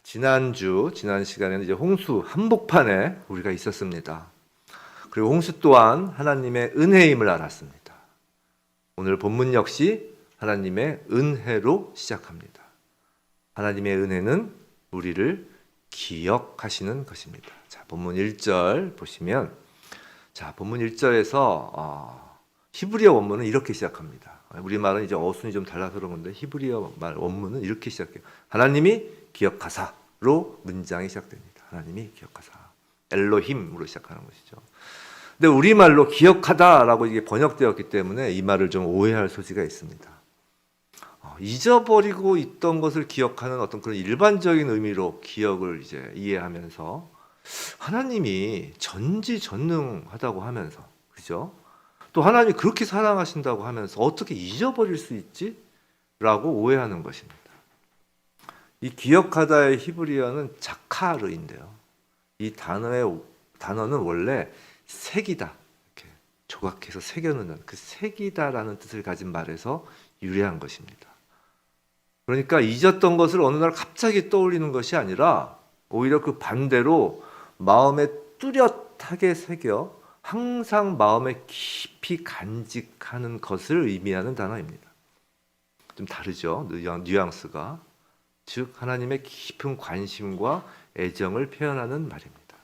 지난 시간에는 이제 홍수 한복판에 우리가 있었습니다. 그리고 홍수 또한 하나님의 은혜임을 알았습니다. 오늘 본문 역시 하나님의 은혜로 시작합니다. 하나님의 은혜는 우리를 기억하시는 것입니다. 자, 본문 1절 보시면, 본문 1절에서 히브리어 원문은 이렇게 시작합니다. 우리말은 이제 어순이 좀 달라서 그런 건데 히브리어 말 원문은 이렇게 시작해요. 하나님이 기억하사로 문장이 시작됩니다. 하나님이 기억하사. 엘로힘으로 시작하는 것이죠. 근데 우리말로 기억하다라고 이게 번역되었기 때문에 이 말을 좀 오해할 소지가 있습니다. 잊어버리고 있던 것을 기억하는 어떤 그런 일반적인 의미로 기억을 이제 이해하면서 하나님이 전지전능하다고 하면서, 그죠? 또 하나님이 그렇게 사랑하신다고 하면서 어떻게 잊어버릴 수 있지? 라고 오해하는 것입니다. 이 기억하다의 히브리어는 자카르인데요. 이 단어는 원래 새기다, 이렇게 조각해서 새겨놓는 그 새기다라는 뜻을 가진 말에서 유래한 것입니다. 그러니까 잊었던 것을 어느 날 갑자기 떠올리는 것이 아니라 오히려 그 반대로 마음에 뚜렷하게 새겨 항상 마음에 깊이 간직하는 것을 의미하는 단어입니다. 좀 다르죠? 뉘앙스가. 즉 하나님의 깊은 관심과 애정을 표현하는 말입니다.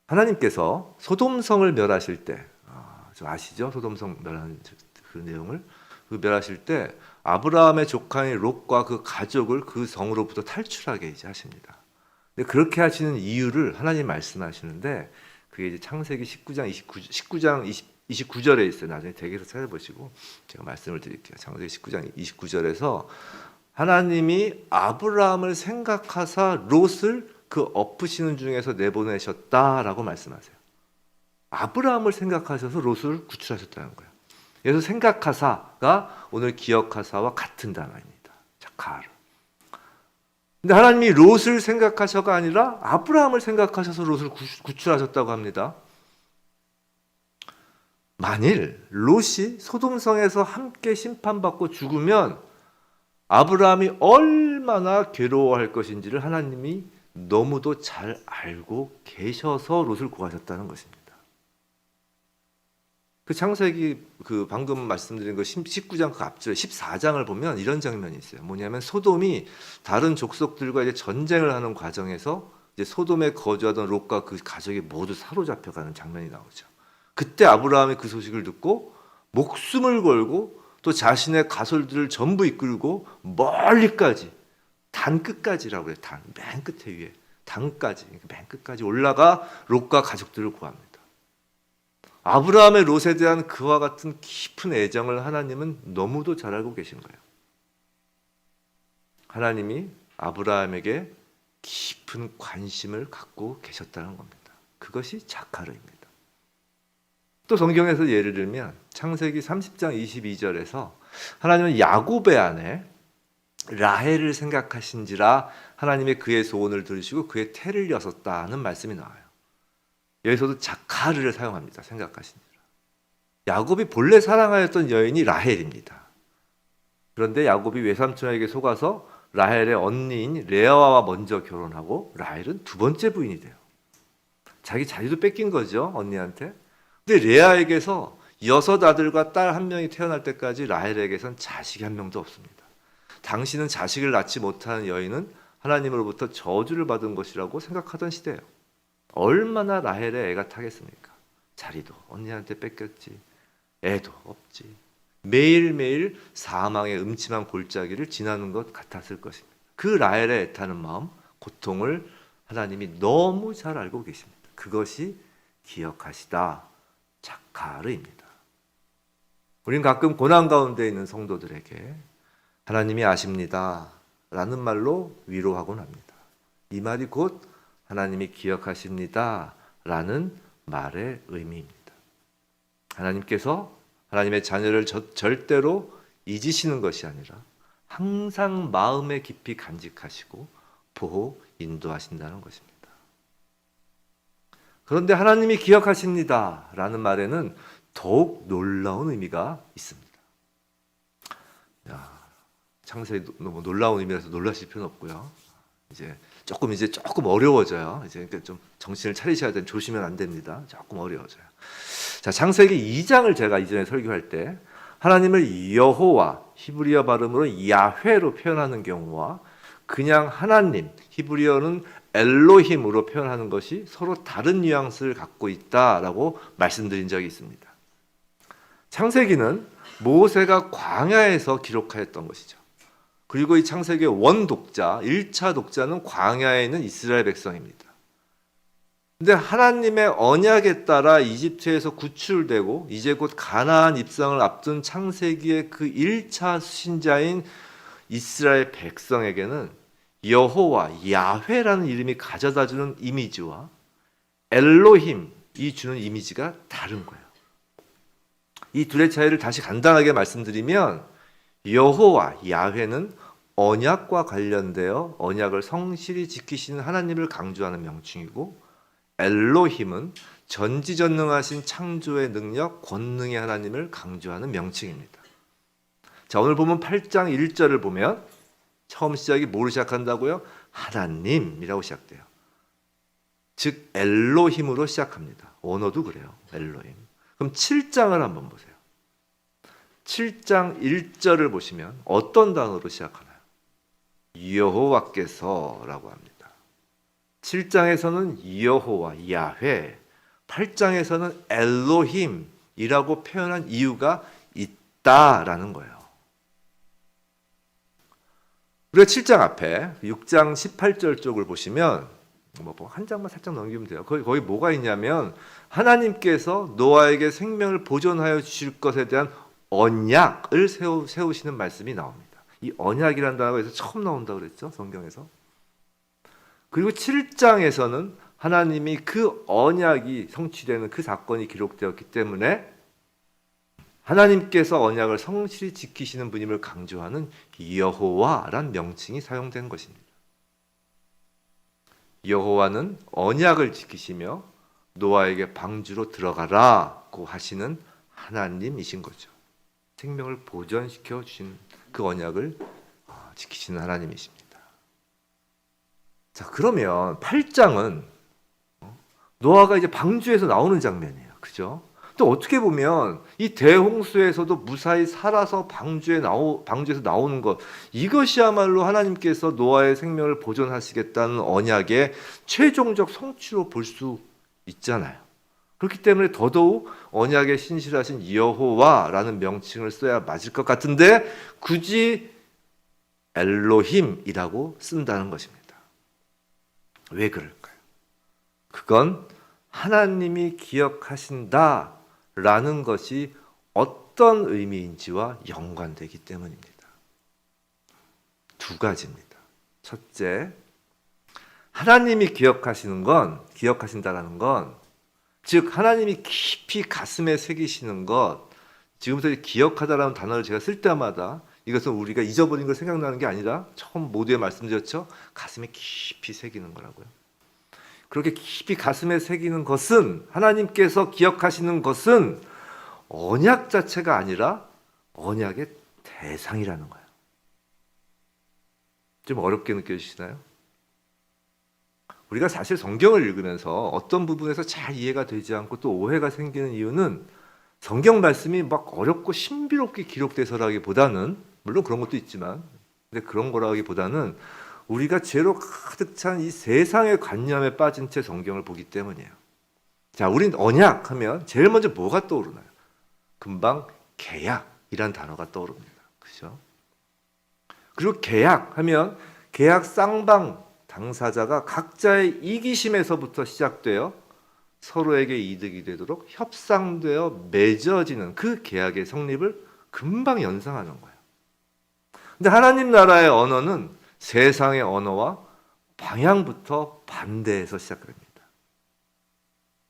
하나님께서 소돔성을 멸하실 때, 좀 아시죠? 소돔성 멸하는 그 내용을 멸하실 때 아브라함의 조카인 롯과 그 가족을 그 성으로부터 탈출하게 이제 하십니다. 근데 그렇게 하시는 이유를 하나님 말씀하시는데 그게 이제 창세기 19장 29절에 있어요. 나중에 댁에서 찾아보시고 제가 말씀을 드릴게요. 창세기 19장 29절에서 하나님이 아브라함을 생각하사 롯을 그 엎으시는 중에서 내보내셨다라고 말씀하세요. 아브라함을 생각하셔서 롯을 구출하셨다는 거예요. 그래서 생각하사가 오늘 기억하사와 같은 단어입니다. 자카르. 근데 하나님이 롯을 생각하셔가 아니라 아브라함을 생각하셔서 롯을 구출하셨다고 합니다. 만일 롯이 소돔성에서 함께 심판받고 죽으면 아브라함이 얼마나 괴로워할 것인지를 하나님이 너무도 잘 알고 계셔서 롯을 구하셨다는 것입니다. 그 창세기 방금 말씀드린 그 19장 그 앞절에 14장을 보면 이런 장면이 있어요. 뭐냐면 소돔이 다른 족속들과 이제 전쟁을 하는 과정에서 이제 소돔에 거주하던 롯과 그 가족이 모두 사로잡혀가는 장면이 나오죠. 그때 아브라함이 그 소식을 듣고 목숨을 걸고 또 자신의 가솔들을 전부 이끌고 멀리까지 단 끝까지라고 그래요. 맨 끝에 위에 단까지, 맨 끝까지 올라가 롯과 가족들을 구합니다. 아브라함의 롯에 대한 그와 같은 깊은 애정을 하나님은 너무도 잘 알고 계신 거예요. 하나님이 아브라함에게 깊은 관심을 갖고 계셨다는 겁니다. 그것이 자카르입니다. 또 성경에서 예를 들면 창세기 30장 22절에서 하나님은 야곱의 아내 라헬을 생각하신지라 하나님의 그의 소원을 들으시고 그의 태를 여섰다는 말씀이 나와요. 여기서도 자카르를 사용합니다. 생각하신지라. 야곱이 본래 사랑하였던 여인이 라헬입니다. 그런데 야곱이 외삼촌에게 속아서 라헬의 언니인 레아와 먼저 결혼하고 라헬은 두 번째 부인이 돼요. 자기 자리도 뺏긴 거죠, 언니한테. 근데 레아에게서 6 아들과 딸 1명이 태어날 때까지 라헬에게선 자식이 1명도 없습니다. 당신은 자식을 낳지 못하는 여인은 하나님으로부터 저주를 받은 것이라고 생각하던 시대예요. 얼마나 라헬의 애가 타겠습니까? 자리도 언니한테 뺏겼지, 애도 없지. 매일매일 사망의 음침한 골짜기를 지나는 것 같았을 것입니다. 그 라헬의 애타는 마음, 고통을 하나님이 너무 잘 알고 계십니다. 그것이 기억하시다, 자카르입니다. 우린 가끔 고난 가운데 있는 성도들에게 하나님이 아십니다 라는 말로 위로하곤 합니다. 이 말이 곧 하나님이 기억하십니다 라는 말의 의미입니다. 하나님께서 하나님의 자녀를 절대로 잊으시는 것이 아니라 항상 마음에 깊이 간직하시고 보호, 인도하신다는 것입니다. 그런데 하나님이 기억하십니다 라는 말에는 더욱 놀라운 의미가 있습니다. 창세기 너무 놀라운 의미라서 놀라실 필요는 없고요. 이제 조금 어려워져요. 이제 그러니까 좀 정신을 차리셔야 되는, 조심하면 안 됩니다. 조금 어려워져요. 자, 창세기 2장을 제가 이전에 설교할 때 하나님을 여호와, 히브리어 발음으로 야훼로 표현하는 경우와 그냥 하나님, 히브리어는 엘로힘으로 표현하는 것이 서로 다른 뉘앙스를 갖고 있다라고 말씀드린 적이 있습니다. 창세기는 모세가 광야에서 기록하였던 것이죠. 그리고 이 창세기의 원독자, 1차 독자는 광야에 있는 이스라엘 백성입니다. 근데 하나님의 언약에 따라 이집트에서 구출되고 이제 곧 가나안 입성을 앞둔 창세기의 그 1차 수신자인 이스라엘 백성에게는 여호와, 야훼라는 이름이 가져다주는 이미지와 엘로힘이 주는 이미지가 다른 거예요. 이 둘의 차이를 다시 간단하게 말씀드리면 여호와, 야훼는 언약과 관련되어 언약을 성실히 지키시는 하나님을 강조하는 명칭이고 엘로힘은 전지전능하신 창조의 능력, 권능의 하나님을 강조하는 명칭입니다. 자, 오늘 보면 8장 1절을 보면 처음 시작이 뭐로 시작한다고요? 하나님이라고 시작돼요. 즉 엘로힘으로 시작합니다. 원어도 그래요. 엘로힘. 그럼 7장을 한번 보세요. 7장 1절을 보시면 어떤 단어로 시작하나요? 여호와께서라고 합니다. 7장에서는 여호와, 야훼, 8장에서는 엘로힘이라고 표현한 이유가 있다라는 거예요. 우리가 7장 앞에 6장 18절 쪽을 보시면 한 장만 살짝 넘기면 돼요. 거기 뭐가 있냐면 하나님께서 노아에게 생명을 보존하여 주실 것에 대한 언약을 세우시는 말씀이 나옵니다. 이 언약이라는 단어가 여기서 처음 나온다고 그랬죠, 성경에서. 그리고 7장에서는 하나님이 그 언약이 성취되는 그 사건이 기록되었기 때문에 하나님께서 언약을 성실히 지키시는 분임을 강조하는 여호와란 명칭이 사용된 것입니다. 여호와는 언약을 지키시며 노아에게 방주로 들어가라고 하시는 하나님이신 거죠. 생명을 보존시켜 주신 그 언약을 지키시는 하나님이십니다. 자, 그러면 8장은 노아가 이제 방주에서 나오는 장면이에요. 그죠? 또 어떻게 보면 이 대홍수에서도 무사히 살아서 방주에서 나오는 것, 이것이야말로 하나님께서 노아의 생명을 보존하시겠다는 언약의 최종적 성취로 볼 수 있잖아요. 그렇기 때문에 더더욱 언약에 신실하신 여호와라는 명칭을 써야 맞을 것 같은데 굳이 엘로힘이라고 쓴다는 것입니다. 왜 그럴까요? 그건 하나님이 기억하신다라는 것이 어떤 의미인지와 연관되기 때문입니다. 두 가지입니다. 첫째, 하나님이 기억하신다라는 건, 즉 하나님이 깊이 가슴에 새기시는 것, 지금부터 기억하다라는 단어를 제가 쓸 때마다 이것은 우리가 잊어버린 걸 생각나는 게 아니라 처음 모두에 말씀드렸죠. 가슴에 깊이 새기는 거라고요. 그렇게 깊이 가슴에 새기는 것은, 하나님께서 기억하시는 것은 언약 자체가 아니라 언약의 대상이라는 거예요. 좀 어렵게 느껴지시나요? 우리가 사실 성경을 읽으면서 어떤 부분에서 잘 이해가 되지 않고 또 오해가 생기는 이유는 성경 말씀이 막 어렵고 신비롭게 기록돼서라기보다는, 물론 그런 것도 있지만, 근데 그런 거라기보다는 우리가 죄로 가득 찬 이 세상의 관념에 빠진 채 성경을 보기 때문이에요. 자, 우린 언약하면 제일 먼저 뭐가 떠오르나요? 금방 계약이란 단어가 떠오릅니다. 그죠? 그리고 계약하면 계약 쌍방 당사자가 각자의 이기심에서부터 시작되어 서로에게 이득이 되도록 협상되어 맺어지는 그 계약의 성립을 금방 연상하는 거예요. 근데 하나님 나라의 언어는 세상의 언어와 방향부터 반대해서 시작됩니다.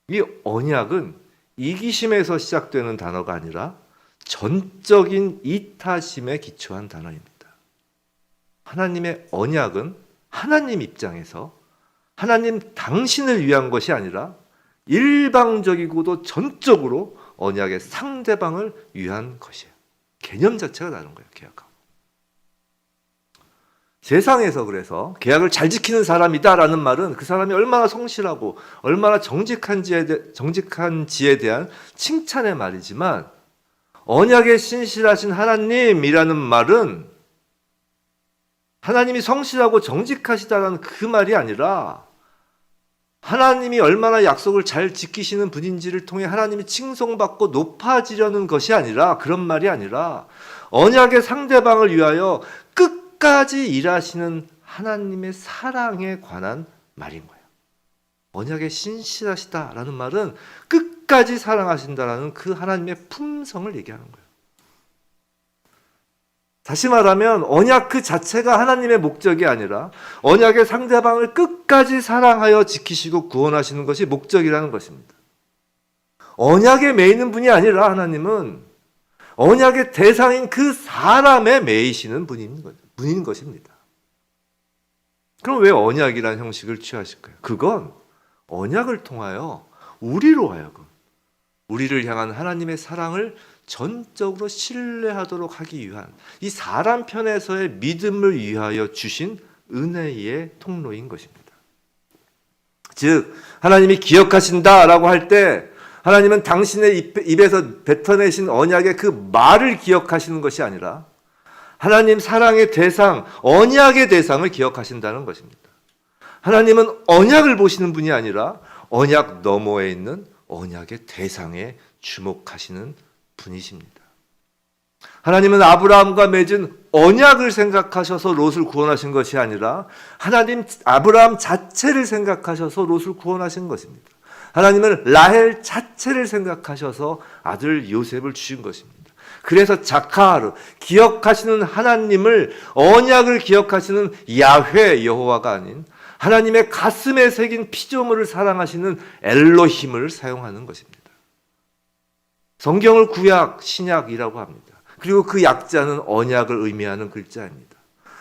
이 언약은 이기심에서 시작되는 단어가 아니라 전적인 이타심에 기초한 단어입니다. 하나님의 언약은 하나님 입장에서 하나님 당신을 위한 것이 아니라 일방적이고도 전적으로 언약의 상대방을 위한 것이에요. 개념 자체가 다른 거예요. 계약하고. 세상에서 그래서 계약을 잘 지키는 사람이다라는 말은 그 사람이 얼마나 성실하고 얼마나 정직한지에 대한 칭찬의 말이지만, 언약에 신실하신 하나님이라는 말은 하나님이 성실하고 정직하시다라는 그 말이 아니라 하나님이 얼마나 약속을 잘 지키시는 분인지를 통해 하나님이 칭송받고 높아지려는 것이 아니라, 그런 말이 아니라 언약의 상대방을 위하여 끝까지 일하시는 하나님의 사랑에 관한 말인 거예요. 언약에 신실하시다라는 말은 끝까지 사랑하신다라는 그 하나님의 품성을 얘기하는 거예요. 다시 말하면 언약 그 자체가 하나님의 목적이 아니라 언약의 상대방을 끝까지 사랑하여 지키시고 구원하시는 것이 목적이라는 것입니다. 언약에 매이는 분이 아니라 하나님은 언약의 대상인 그 사람에 매이시는 분인 것입니다. 그럼 왜 언약이라는 형식을 취하실까요? 그건 언약을 통하여 우리로 하여금 우리를 향한 하나님의 사랑을 전적으로 신뢰하도록 하기 위한, 이 사람 편에서의 믿음을 위하여 주신 은혜의 통로인 것입니다. 즉 하나님이 기억하신다라고 할 때 하나님은 당신의 입에서 뱉어내신 언약의 그 말을 기억하시는 것이 아니라 하나님 사랑의 대상, 언약의 대상을 기억하신다는 것입니다. 하나님은 언약을 보시는 분이 아니라 언약 너머에 있는 언약의 대상에 주목하시는 분이십니다. 하나님은 아브라함과 맺은 언약을 생각하셔서 롯을 구원하신 것이 아니라 하나님 아브라함 자체를 생각하셔서 롯을 구원하신 것입니다. 하나님은 라헬 자체를 생각하셔서 아들 요셉을 주신 것입니다. 그래서 자카르, 기억하시는 하나님을, 언약을 기억하시는 야훼 여호와가 아닌 하나님의 가슴에 새긴 피조물을 사랑하시는 엘로힘을 사용하는 것입니다. 성경을 구약, 신약이라고 합니다. 그리고 그 약자는 언약을 의미하는 글자입니다.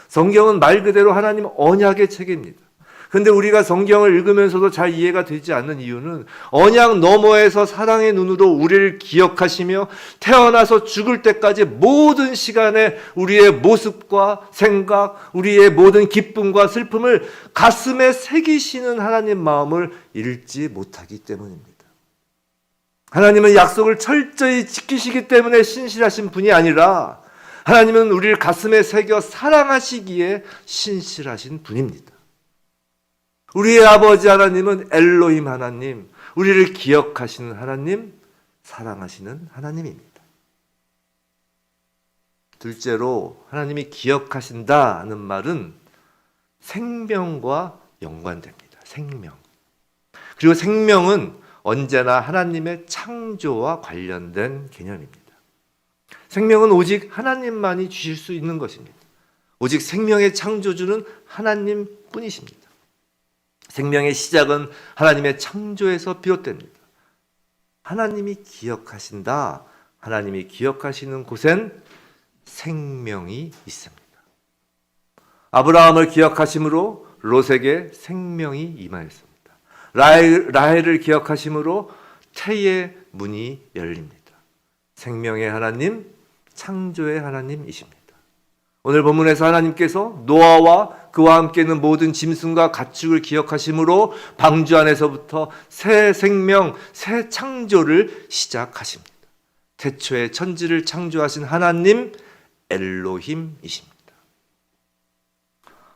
성경은 말 그대로 하나님 언약의 책입니다. 그런데 우리가 성경을 읽으면서도 잘 이해가 되지 않는 이유는 언약 너머에서 사랑의 눈으로 우리를 기억하시며 태어나서 죽을 때까지 모든 시간에 우리의 모습과 생각, 우리의 모든 기쁨과 슬픔을 가슴에 새기시는 하나님 마음을 읽지 못하기 때문입니다. 하나님은 약속을 철저히 지키시기 때문에 신실하신 분이 아니라 하나님은 우리를 가슴에 새겨 사랑하시기에 신실하신 분입니다. 우리의 아버지 하나님은 엘로힘 하나님, 우리를 기억하시는 하나님, 사랑하시는 하나님입니다. 둘째로 하나님이 기억하신다는 말은 생명과 연관됩니다. 생명. 그리고 생명은 언제나 하나님의 창조와 관련된 개념입니다. 생명은 오직 하나님만이 주실 수 있는 것입니다. 오직 생명의 창조주는 하나님 뿐이십니다. 생명의 시작은 하나님의 창조에서 비롯됩니다. 하나님이 기억하신다. 하나님이 기억하시는 곳엔 생명이 있습니다. 아브라함을 기억하심으로 롯에게 생명이 임하였습니다. 라헬을 기억하심으로 태의 문이 열립니다. 생명의 하나님, 창조의 하나님이십니다. 오늘 본문에서 하나님께서 노아와 그와 함께 있는 모든 짐승과 가축을 기억하심으로 방주 안에서부터 새 생명, 새 창조를 시작하십니다. 태초에 천지를 창조하신 하나님 엘로힘이십니다.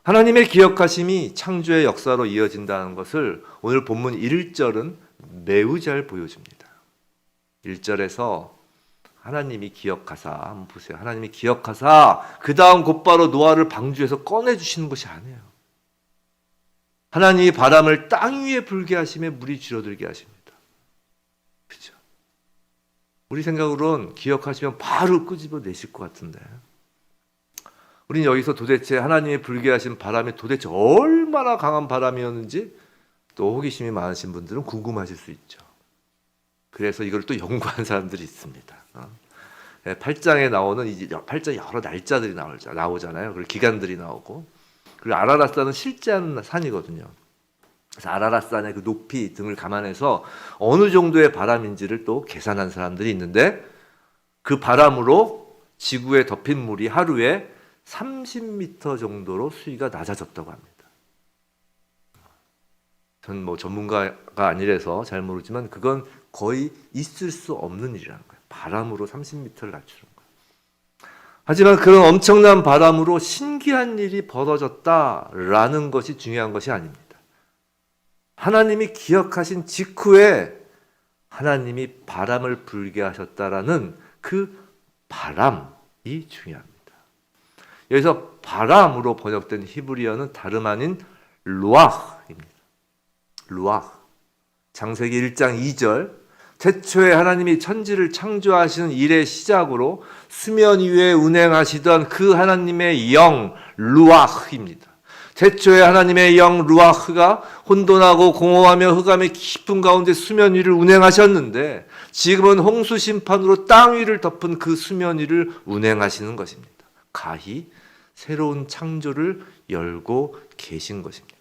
하나님의 기억하심이 창조의 역사로 이어진다는 것을 오늘 본문 1절은 매우 잘 보여줍니다. 1절에서 하나님이 기억하사, 한번 보세요. 하나님이 기억하사 그 다음 곧바로 노아를 방주에서 꺼내주시는 것이 아니에요. 하나님이 바람을 땅 위에 불게 하심에 물이 줄어들게 하십니다. 그렇죠? 우리 생각으로는 기억하시면 바로 끄집어내실 것 같은데 우리는 여기서 도대체 하나님이 불게 하신 바람이 도대체 얼마나 강한 바람이었는지 또 호기심이 많으신 분들은 궁금하실 수 있죠. 그래서 이걸 또 연구한 사람들이 있습니다. 8장에 나오는 이제 8장 여러 날짜들이 나오잖아요. 그리고 기간들이 나오고, 그리고 아라랏산은 실제한 산이거든요. 그래서 아라랏산의 그 높이 등을 감안해서 어느 정도의 바람인지를 또 계산한 사람들이 있는데 그 바람으로 지구에 덮인 물이 하루에 30m 정도로 수위가 낮아졌다고 합니다. 전 뭐 전문가가 아니라서 잘 모르지만 그건 거의 있을 수 없는 일이라는 거예요. 바람으로 30m를 낮추는 거예요. 하지만 그런 엄청난 바람으로 신기한 일이 벌어졌다라는 것이 중요한 것이 아닙니다. 하나님이 기억하신 직후에 하나님이 바람을 불게 하셨다라는 그 바람이 중요합니다. 여기서 바람으로 번역된 히브리어는 다름 아닌 루아흐입니다. 루아흐. 창세기 1장 2절 태초에 하나님이 천지를 창조하시는 일의 시작으로 수면 위에 운행하시던 그 하나님의 영 루아흐입니다. 태초에 하나님의 영 루아흐가 혼돈하고 공허하며 흑암의 깊은 가운데 수면 위를 운행하셨는데 지금은 홍수 심판으로 땅 위를 덮은 그 수면 위를 운행하시는 것입니다. 가히 새로운 창조를 열고 계신 것입니다.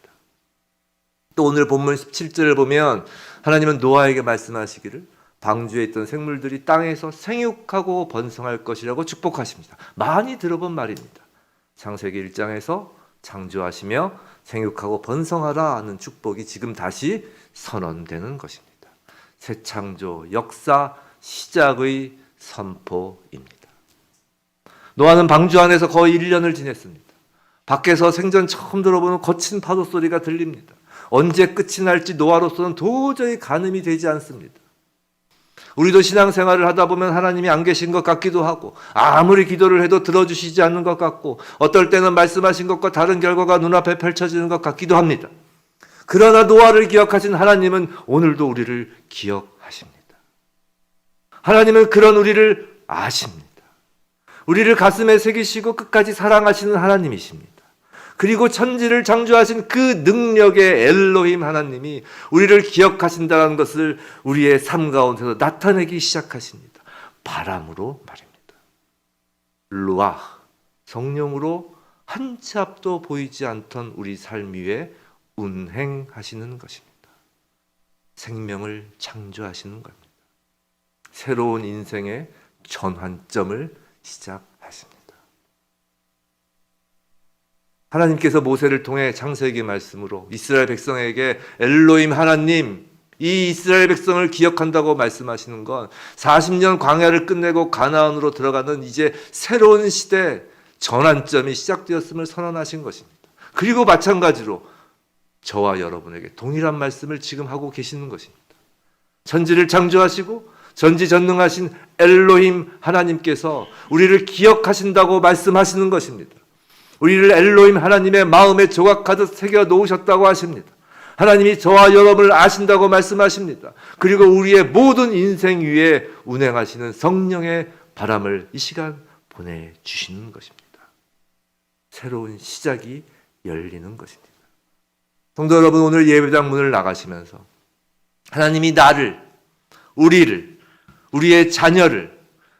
또 오늘 본문 17절을 보면 하나님은 노아에게 말씀하시기를 방주에 있던 생물들이 땅에서 생육하고 번성할 것이라고 축복하십니다. 많이 들어본 말입니다. 창세기 1장에서 창조하시며 생육하고 번성하라 하는 축복이 지금 다시 선언되는 것입니다. 새 창조, 역사, 시작의 선포입니다. 노아는 방주 안에서 거의 1년을 지냈습니다. 밖에서 생전 처음 들어보는 거친 파도 소리가 들립니다. 언제 끝이 날지 노아로서는 도저히 가늠이 되지 않습니다. 우리도 신앙생활을 하다 보면 하나님이 안 계신 것 같기도 하고 아무리 기도를 해도 들어주시지 않는 것 같고 어떨 때는 말씀하신 것과 다른 결과가 눈앞에 펼쳐지는 것 같기도 합니다. 그러나 노아를 기억하신 하나님은 오늘도 우리를 기억하십니다. 하나님은 그런 우리를 아십니다. 우리를 가슴에 새기시고 끝까지 사랑하시는 하나님이십니다. 그리고 천지를 창조하신 그 능력의 엘로힘 하나님이 우리를 기억하신다는 것을 우리의 삶 가운데서 나타내기 시작하십니다. 바람으로 말입니다. 루아, 성령으로 한 치 앞도 보이지 않던 우리 삶 위에 운행하시는 것입니다. 생명을 창조하시는 겁니다. 새로운 인생의 전환점을 시작하십니다. 하나님께서 모세를 통해 창세기 말씀으로 이스라엘 백성에게 엘로힘 하나님, 이 이스라엘 백성을 기억한다고 말씀하시는 건 40년 광야를 끝내고 가나안으로 들어가는 이제 새로운 시대 전환점이 시작되었음을 선언하신 것입니다. 그리고 마찬가지로 저와 여러분에게 동일한 말씀을 지금 하고 계시는 것입니다. 천지를 창조하시고 전지전능하신 엘로힘 하나님께서 우리를 기억하신다고 말씀하시는 것입니다. 우리를 엘로힘 하나님의 마음에 조각하듯 새겨 놓으셨다고 하십니다. 하나님이 저와 여러분을 아신다고 말씀하십니다. 그리고 우리의 모든 인생 위에 운행하시는 성령의 바람을 이 시간 보내주시는 것입니다. 새로운 시작이 열리는 것입니다. 성도 여러분, 오늘 예배당 문을 나가시면서 하나님이 나를, 우리를, 우리의 자녀를,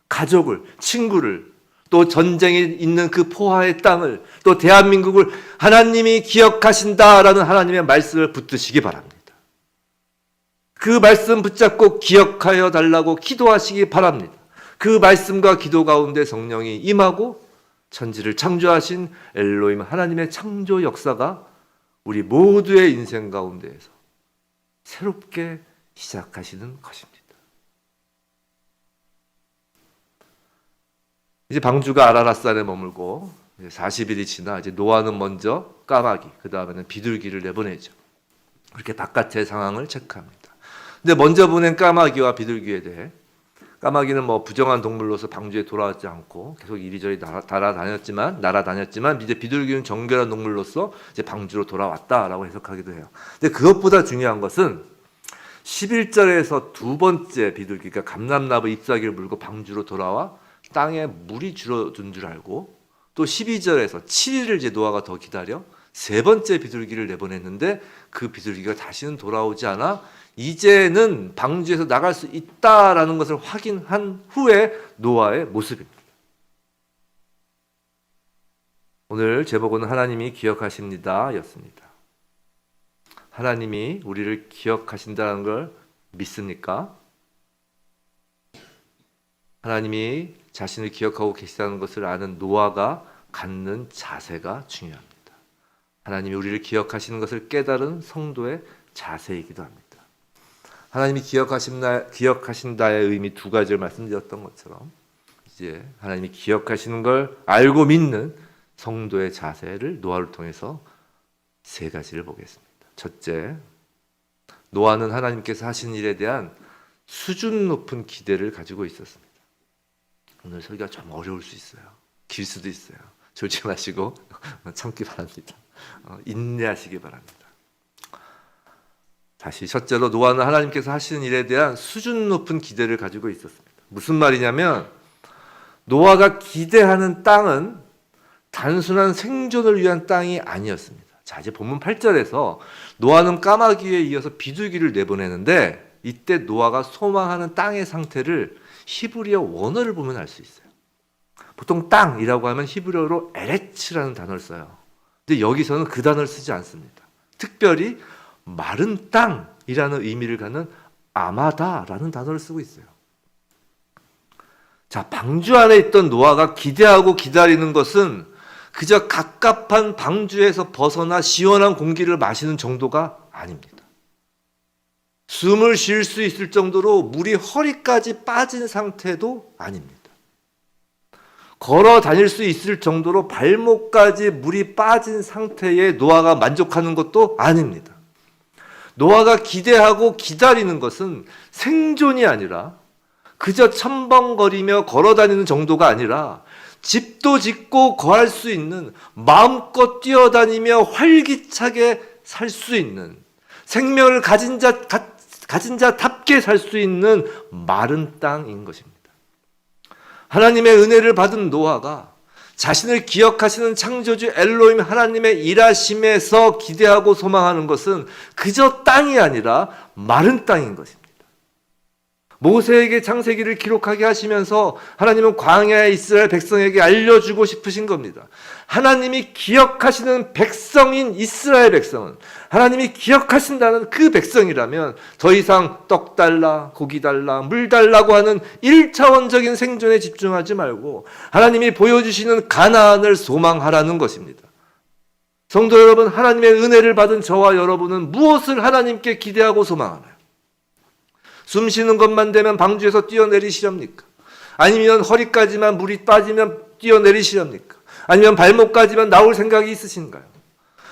가족을, 친구를, 또 전쟁이 있는 그 포화의 땅을, 또 대한민국을 하나님이 기억하신다라는 하나님의 말씀을 붙드시기 바랍니다. 그 말씀 붙잡고 기억하여 달라고 기도하시기 바랍니다. 그 말씀과 기도 가운데 성령이 임하고 천지를 창조하신 엘로힘 하나님의 창조 역사가 우리 모두의 인생 가운데에서 새롭게 시작하시는 것입니다. 이제 방주가 아라랏산에 머물고 40일이 지나 이제 노아는 먼저 까마귀, 그 다음에는 비둘기를 내보내죠. 그렇게 바깥의 상황을 체크합니다. 근데 먼저 보낸 까마귀와 비둘기에 대해, 까마귀는 뭐 부정한 동물로서 방주에 돌아오지 않고 계속 이리저리 날아다녔지만 이제 비둘기는 정결한 동물로서 이제 방주로 돌아왔다라고 해석하기도 해요. 근데 그것보다 중요한 것은 11절에서 두 번째 비둘기가 감람나무 잎사귀를 물고 방주로 돌아와 땅에 물이 줄어든 줄 알고, 또 12절에서 7일을 이제 노아가 더 기다려 세 번째 비둘기를 내보냈는데 그 비둘기가 다시는 돌아오지 않아 이제는 방주에서 나갈 수 있다라는 것을 확인한 후에 노아의 모습입니다. 오늘 제목은 하나님이 기억하십니다 였습니다. 하나님이 우리를 기억하신다는 걸 믿습니까? 하나님이 자신을 기억하고 계시다는 것을 아는 노아가 갖는 자세가 중요합니다. 하나님이 우리를 기억하시는 것을 깨달은 성도의 자세이기도 합니다. 하나님이 기억하신다의 의미 두 가지를 말씀드렸던 것처럼 이제 하나님이 기억하시는 걸 알고 믿는 성도의 자세를 노아를 통해서 세 가지를 보겠습니다. 첫째, 노아는 하나님께서 하신 일에 대한 수준 높은 기대를 가지고 있었습니다. 오늘 설교가 좀 어려울 수 있어요. 길 수도 있어요. 졸지 마시고 참기 바랍니다. 인내하시기 바랍니다. 다시 첫째로 노아는 하나님께서 하시는 일에 대한 수준 높은 기대를 가지고 있었습니다. 무슨 말이냐면 노아가 기대하는 땅은 단순한 생존을 위한 땅이 아니었습니다. 자, 이제 본문 8절에서 노아는 까마귀에 이어서 비둘기를 내보내는데 이때 노아가 소망하는 땅의 상태를 히브리어 원어를 보면 알 수 있어요. 보통 땅이라고 하면 히브리어로 에레츠라는 단어를 써요. 근데 여기서는 그 단어를 쓰지 않습니다. 특별히 마른 땅이라는 의미를 갖는 아마다라는 단어를 쓰고 있어요. 자, 방주 안에 있던 노아가 기대하고 기다리는 것은 그저 갑갑한 방주에서 벗어나 시원한 공기를 마시는 정도가 아닙니다. 숨을 쉴 수 있을 정도로 물이 허리까지 빠진 상태도 아닙니다. 걸어 다닐 수 있을 정도로 발목까지 물이 빠진 상태에 노아가 만족하는 것도 아닙니다. 노아가 기대하고 기다리는 것은 생존이 아니라 그저 첨벙거리며 걸어 다니는 정도가 아니라 집도 짓고 거할 수 있는, 마음껏 뛰어다니며 활기차게 살 수 있는, 생명을 가진 자답게 살 수 있는 마른 땅인 것입니다. 하나님의 은혜를 받은 노아가 자신을 기억하시는 창조주 엘로힘 하나님의 일하심에서 기대하고 소망하는 것은 그저 땅이 아니라 마른 땅인 것입니다. 모세에게 창세기를 기록하게 하시면서 하나님은 광야에 이스라엘 백성에게 알려주고 싶으신 겁니다. 하나님이 기억하시는 백성인 이스라엘 백성은, 하나님이 기억하신다는 그 백성이라면 더 이상 떡 달라, 고기 달라, 물 달라고 하는 1차원적인 생존에 집중하지 말고 하나님이 보여주시는 가나안을 소망하라는 것입니다. 성도 여러분, 하나님의 은혜를 받은 저와 여러분은 무엇을 하나님께 기대하고 소망하나요? 숨 쉬는 것만 되면 방주에서 뛰어내리시렵니까? 아니면 허리까지만 물이 빠지면 뛰어내리시렵니까? 아니면 발목까지만 나올 생각이 있으신가요?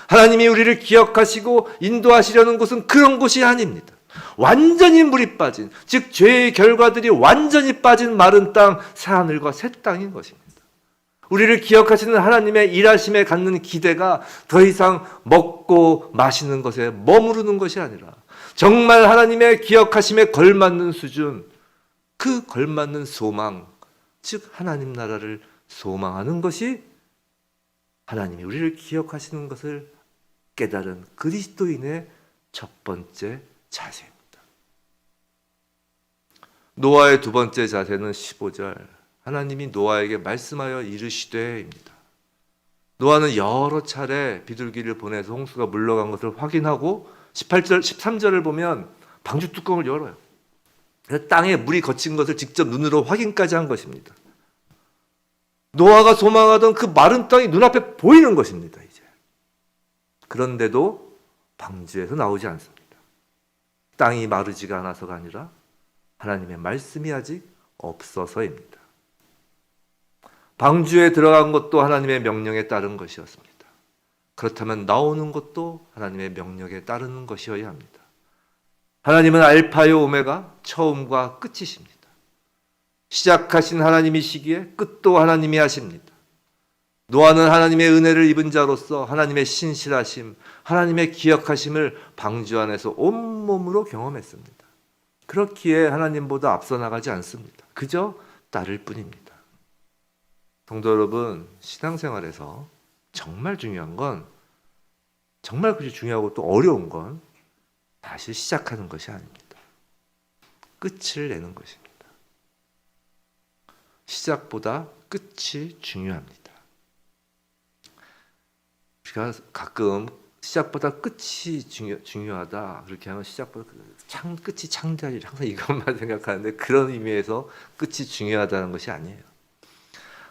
하나님이 우리를 기억하시고 인도하시려는 곳은 그런 곳이 아닙니다. 완전히 물이 빠진, 즉 죄의 결과들이 완전히 빠진 마른 땅, 새하늘과 새 땅인 것입니다. 우리를 기억하시는 하나님의 일하심에 갖는 기대가 더 이상 먹고 마시는 것에 머무르는 것이 아니라 정말 하나님의 기억하심에 걸맞는 수준, 그 걸맞는 소망, 즉 하나님 나라를 소망하는 것이 하나님이 우리를 기억하시는 것을 깨달은 그리스도인의 첫 번째 자세입니다. 노아의 두 번째 자세는 15절, 하나님이 노아에게 말씀하여 이르시되입니다. 노아는 여러 차례 비둘기를 보내서 홍수가 물러간 것을 확인하고 18절, 13절을 보면 방주 뚜껑을 열어요. 땅에 물이 거친 것을 직접 눈으로 확인까지 한 것입니다. 노아가 소망하던 그 마른 땅이 눈앞에 보이는 것입니다. 이제. 그런데도 방주에서 나오지 않습니다. 땅이 마르지가 않아서가 아니라 하나님의 말씀이 아직 없어서입니다. 방주에 들어간 것도 하나님의 명령에 따른 것이었습니다. 그렇다면 나오는 것도 하나님의 명령에 따르는 것이어야 합니다. 하나님은 알파요 오메가, 처음과 끝이십니다. 시작하신 하나님이시기에 끝도 하나님이 하십니다. 노아는 하나님의 은혜를 입은 자로서 하나님의 신실하심, 하나님의 기억하심을 방주 안에서 온몸으로 경험했습니다. 그렇기에 하나님보다 앞서 나가지 않습니다. 그저 따를 뿐입니다. 성도 여러분, 신앙생활에서 정말 중요한 건, 정말 그리 중요하고 또 어려운 건 다시 시작하는 것이 아닙니다. 끝을 내는 것입니다. 시작보다 끝이 중요합니다. 우리가 가끔 시작보다 끝이 중요하다 그렇게 하면 시작보다 끝이 창조하리 항상 이것만 생각하는데 그런 의미에서 끝이 중요하다는 것이 아니에요.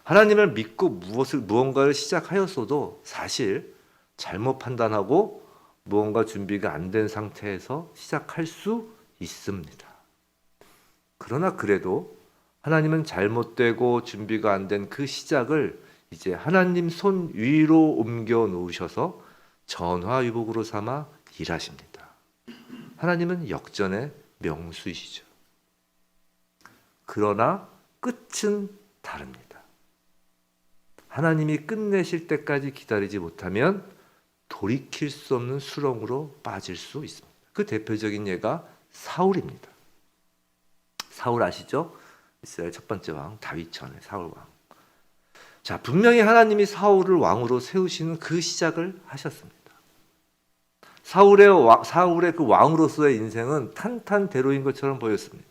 하나님을 믿고 무언가를 시작하였어도 사실 잘못 판단하고 무언가 준비가 안 된 상태에서 시작할 수 있습니다. 그러나 그래도 하나님은 잘못되고 준비가 안 된 그 시작을 이제 하나님 손 위로 옮겨 놓으셔서 전화위복으로 삼아 일하십니다. 하나님은 역전의 명수이시죠. 그러나 끝은 다릅니다. 하나님이 끝내실 때까지 기다리지 못하면 돌이킬 수 없는 수렁으로 빠질 수 있습니다. 그 대표적인 예가 사울입니다. 사울 아시죠? 이스라엘 첫 번째 왕 다윗 전에 사울 왕. 자, 분명히 하나님이 사울을 왕으로 세우시는 그 시작을 하셨습니다. 사울의 그 왕으로서의 인생은 탄탄대로인 것처럼 보였습니다.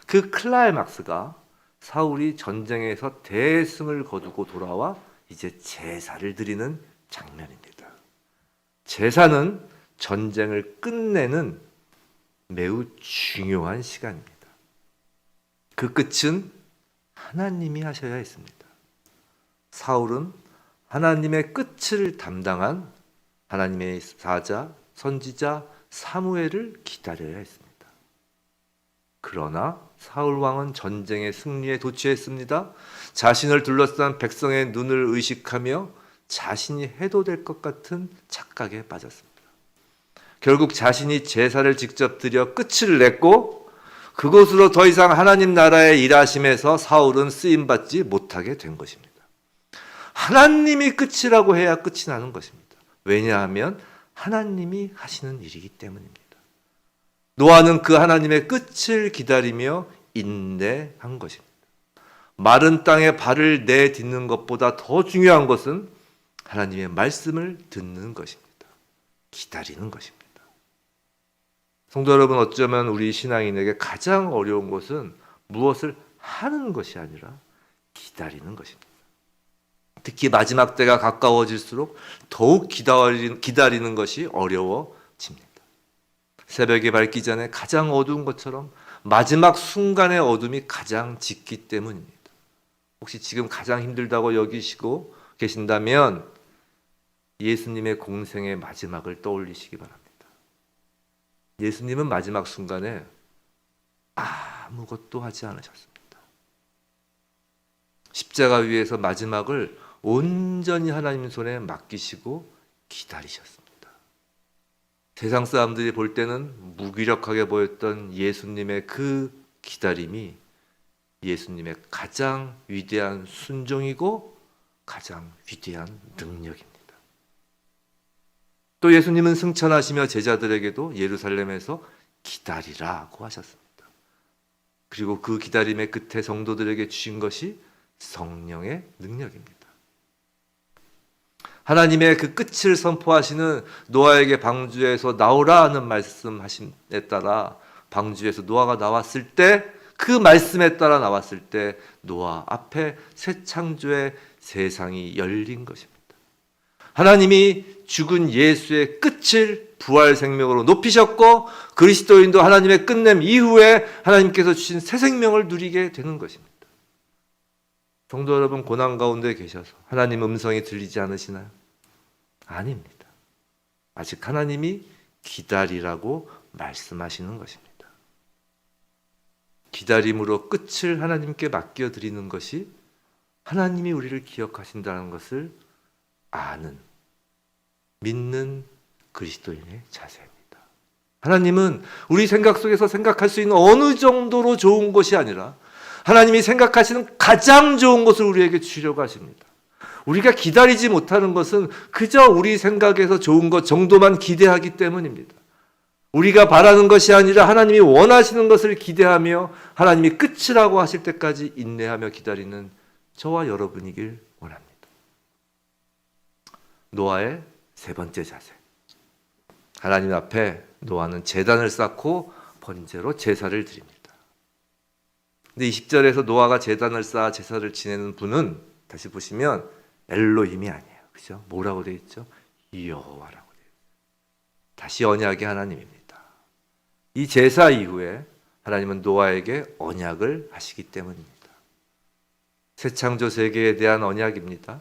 그 클라이막스가 사울이 전쟁에서 대승을 거두고 돌아와 이제 제사를 드리는 장면입니다. 제사는 전쟁을 끝내는 매우 중요한 시간입니다. 그 끝은 하나님이 하셔야 했습니다. 사울은 하나님의 끝을 담당한 하나님의 사자, 선지자 사무엘을 기다려야 했습니다. 그러나 사울 왕은 전쟁의 승리에 도취했습니다. 자신을 둘러싼 백성의 눈을 의식하며 자신이 해도 될 것 같은 착각에 빠졌습니다. 결국 자신이 제사를 직접 드려 끝을 냈고 그것으로 더 이상 하나님 나라의 일하심에서 사울은 쓰임받지 못하게 된 것입니다. 하나님이 끝이라고 해야 끝이 나는 것입니다. 왜냐하면 하나님이 하시는 일이기 때문입니다. 노아는 그 하나님의 끝을 기다리며 인내한 것입니다. 마른 땅에 발을 내딛는 것보다 더 중요한 것은 하나님의 말씀을 듣는 것입니다. 기다리는 것입니다. 성도 여러분, 어쩌면 우리 신앙인에게 가장 어려운 것은 무엇을 하는 것이 아니라 기다리는 것입니다. 특히 마지막 때가 가까워질수록 더욱 기다리는 것이 어려워집니다. 새벽이 밝기 전에 가장 어두운 것처럼 마지막 순간의 어둠이 가장 짙기 때문입니다. 혹시 지금 가장 힘들다고 여기시고 계신다면 예수님의 공생의 마지막을 떠올리시기 바랍니다. 예수님은 마지막 순간에 아무것도 하지 않으셨습니다. 십자가 위에서 마지막을 온전히 하나님 손에 맡기시고 기다리셨습니다. 세상 사람들이 볼 때는 무기력하게 보였던 예수님의 그 기다림이 예수님의 가장 위대한 순종이고 가장 위대한 능력입니다. 또 예수님은 승천하시며 제자들에게도 예루살렘에서 기다리라고 하셨습니다. 그리고 그 기다림의 끝에 성도들에게 주신 것이 성령의 능력입니다. 하나님의 그 끝을 선포하시는 노아에게 방주에서 나오라 하는 말씀하심에 따라 방주에서 노아가 나왔을 때 그 말씀에 따라 나왔을 때 노아 앞에 새 창조의 세상이 열린 것입니다. 하나님이 죽은 예수의 끝을 부활 생명으로 높이셨고 그리스도인도 하나님의 끝냄 이후에 하나님께서 주신 새 생명을 누리게 되는 것입니다. 성도 여러분, 고난 가운데 계셔서 하나님 음성이 들리지 않으시나요? 아닙니다. 아직 하나님이 기다리라고 말씀하시는 것입니다. 기다림으로 끝을 하나님께 맡겨드리는 것이 하나님이 우리를 기억하신다는 것을 아는, 믿는 그리스도인의 자세입니다. 하나님은 우리 생각 속에서 생각할 수 있는 어느 정도로 좋은 것이 아니라 하나님이 생각하시는 가장 좋은 것을 우리에게 주려고 하십니다. 우리가 기다리지 못하는 것은 그저 우리 생각에서 좋은 것 정도만 기대하기 때문입니다. 우리가 바라는 것이 아니라 하나님이 원하시는 것을 기대하며 하나님이 끝이라고 하실 때까지 인내하며 기다리는 저와 여러분이길 원합니다. 노아의 세 번째 자세. 하나님 앞에 노아는 제단을 쌓고 번제로 제사를 드립니다. 근데 20절에서 노아가 제단을 쌓아 제사를 지내는 분은 다시 보시면 엘로힘이 아니에요. 그죠? 뭐라고 되어 있죠? 여호와라고 되어 있어요. 다시 언약의 하나님입니다. 이 제사 이후에 하나님은 노아에게 언약을 하시기 때문입니다. 새 창조 세계에 대한 언약입니다.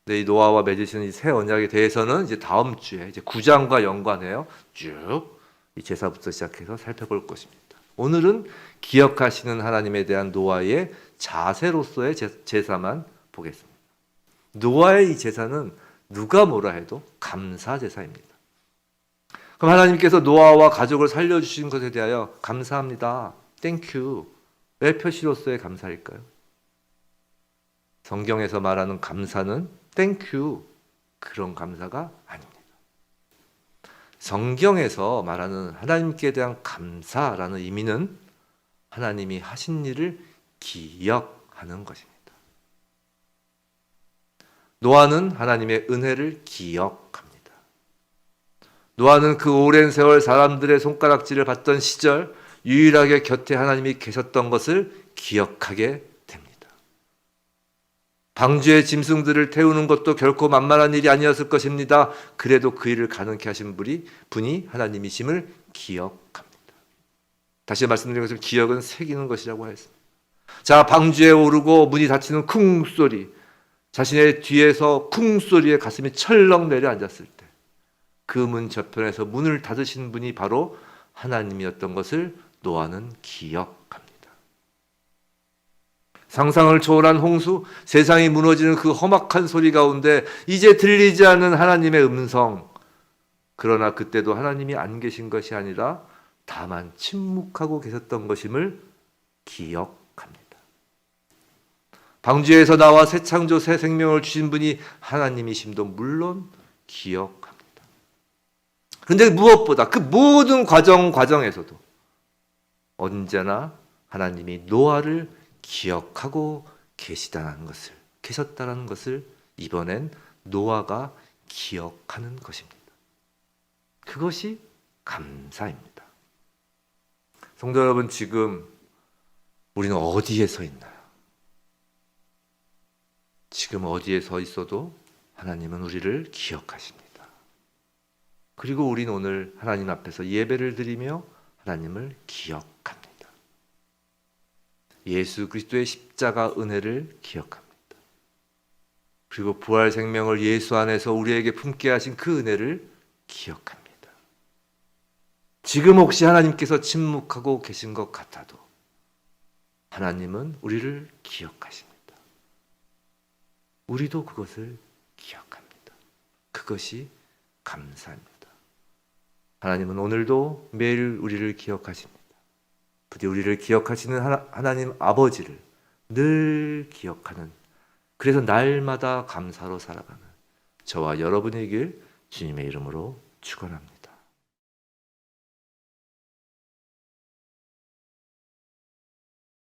근데 이 노아와 맺으시는 이 새 언약에 대해서는 이제 다음 주에 이제 9장과 연관해요. 쭉 이 제사부터 시작해서 살펴볼 것입니다. 오늘은 기억하시는 하나님에 대한 노아의 자세로서의 제사만 보겠습니다. 노아의 이 제사는 누가 뭐라 해도 감사 제사입니다. 그럼 하나님께서 노아와 가족을 살려주신 것에 대하여 감사합니다. 땡큐. 왜 표시로서의 감사일까요? 성경에서 말하는 감사는 땡큐 그런 감사가 아닙니다. 성경에서 말하는 하나님께 대한 감사라는 의미는 하나님이 하신 일을 기억하는 것입니다. 노아는 하나님의 은혜를 기억합니다. 노아는 그 오랜 세월 사람들의 손가락질을 받던 시절 유일하게 곁에 하나님이 계셨던 것을 기억하게 됩니다. 방주의 짐승들을 태우는 것도 결코 만만한 일이 아니었을 것입니다. 그래도 그 일을 가능케 하신 분이 하나님이심을 기억합니다. 다시 말씀드린 것처럼 기억은 새기는 것이라고 했습니다. 자, 방주에 오르고 문이 닫히는 쿵 소리, 자신의 뒤에서 쿵 소리에 가슴이 철렁 내려앉았을 때 그 문 저편에서 문을 닫으신 분이 바로 하나님이었던 것을 노아는 기억합니다. 상상을 초월한 홍수, 세상이 무너지는 그 험악한 소리 가운데 이제 들리지 않는 하나님의 음성. 그러나 그때도 하나님이 안 계신 것이 아니라 다만 침묵하고 계셨던 것임을 기억합니다. 방주에서 나와 새 창조 새 생명을 주신 분이 하나님이심도 물론 기억합니다. 그런데 무엇보다 그 모든 과정에서도 언제나 하나님이 노아를 기억하고 계셨다는 것을 이번엔 노아가 기억하는 것입니다. 그것이 감사입니다. 성도 여러분, 지금 우리는 어디에 서 있나요? 지금 어디에 서 있어도 하나님은 우리를 기억하십니다. 그리고 우리는 오늘 하나님 앞에서 예배를 드리며 하나님을 기억합니다. 예수 그리스도의 십자가 은혜를 기억합니다. 그리고 부활 생명을 예수 안에서 우리에게 품게 하신 그 은혜를 기억합니다. 지금 혹시 하나님께서 침묵하고 계신 것 같아도 하나님은 우리를 기억하십니다. 우리도 그것을 기억합니다. 그것이 감사입니다. 하나님은 오늘도 매일 우리를 기억하십니다. 부디 우리를 기억하시는 하나님 아버지를 늘 기억하는, 그래서 날마다 감사로 살아가는 저와 여러분이길 주님의 이름으로 축원합니다.